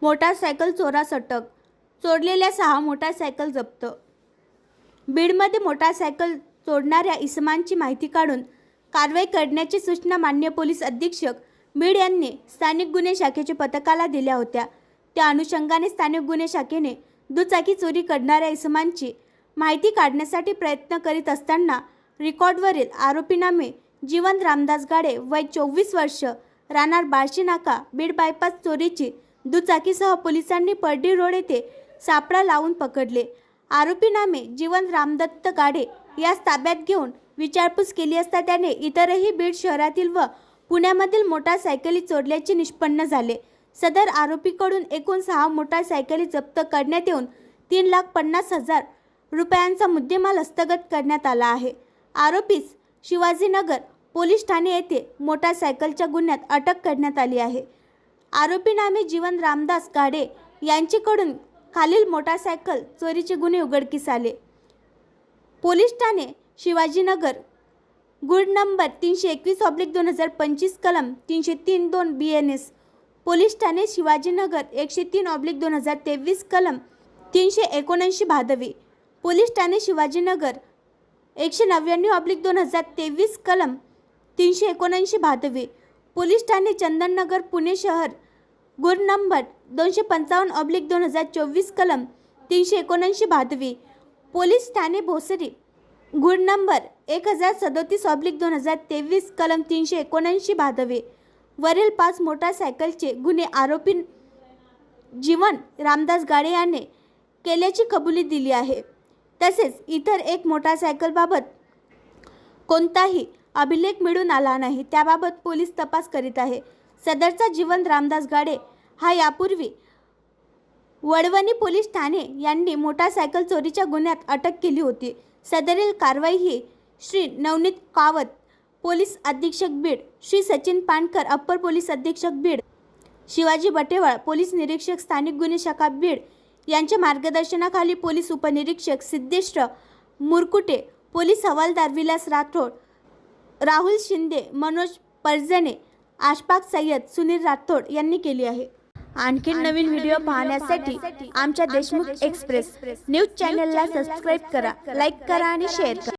Motorcycle चोरास अटक, चोरलेल्या 6 motorcycle जप्त। बीडमध्ये मोटारसायकल चोरणाऱ्या इसमांची माहिती काढून कारवाई करण्याची सूचना माननीय पोलीस अधीक्षक बीड यांनी स्थानिक गुन्हे शाखेच्या पथकाला दिल्या होत्या। त्या अनुषंगाने स्थानिक गुन्हे शाखेने दुचाकी चोरी करणाऱ्या इसमांची माहिती काढण्यासाठी प्रयत्न करीत असताना रेकॉर्डवरील आरोपीनामे जीवन रामदास गाडे वय 24 वर्ष राहणार बार्शी नाका बीड बायपास चोरीची दुचाकीसह पोलिसांनी परडी रोड येथे सापळा लावून पकडले। आरोपीनामे जीवन रामदत्त गाडे यास ताब्यात घेऊन विचारपूस केली असता त्याने इतरही बीड शहरातील व पुण्यामधील मोटारसायकली चोरल्याचे निष्पन्न झाले। सदर आरोपीकडून एकूण 6 मोटारसायकली जप्त करण्यात येऊन 3,50,000 रुपयांचा मुद्देमाल हस्तगत करण्यात आला आहे। आरोपीस शिवाजीनगर पोलीस ठाणे येथे मोटारसायकलच्या गुन्ह्यात अटक करण्यात आली आहे। आरोपीनामे जीवन रामदास गाडे यांच्याकडून खालील मोटारसायकल चोरीचे गुन्हे उघडकीस आले। Police Thane Shivajinagar good number 321/2025 कलम 303(2) BNS, पोलीस ठाणे शिवाजीनगर 103/2023 कलम 379 भादवी, पोलीस ठाणे शिवाजीनगर 199/2023 कलम 379 भादवी, पोलीस ठाणे चंदननगर पुणे शहर गुड नंबर 255/2024 कलम 379 भादवी, पोलीस ठाणे भोसरी गुड नंबर 1037/2023 कलम 379 भादवी वरील 5 मोटारसायकलचे गुन्हे आरोपी जीवन रामदास गाडे याने केल्याची कबुली दिली आहे। तसेच इतर एक मोटारसायकलबाबत कोणताही अभिलेख मिळून आला नाही, त्याबाबत पोलीस तपास करीत आहे। सदरचा जीवन रामदास गाडे हा यापूर्वी वडवणी पोलीस ठाणे यांनी मोटारसायकल चोरीच्या गुन्ह्यात अटक केली होती। सदरील कारवाई ही श्री नवनीत कावत पोलीस अधीक्षक बीड, श्री सचिन पानकर अप्पर पोलीस अधीक्षक बीड, शिवाजी बटेवाळ पोलीस निरीक्षक स्थानिक गुन्हे शाखा बीड यांच्या मार्गदर्शनाखाली पोलीस उपनिरीक्षक सिद्धेश मुरकुटे, पोलीस हवालदार विलास राठोड, राहुल शिंदे, मनोज परजणे, आशफाक सय्यद, सुनील राठोड यांनी केली आहे। आणखी नवीन व्हिडिओ पाहण्यासाठी आमच्या देशमुख एक्सप्रेस न्यूज चॅनलला सबस्क्राईब करा, लाईक करा आणि शेअर करा।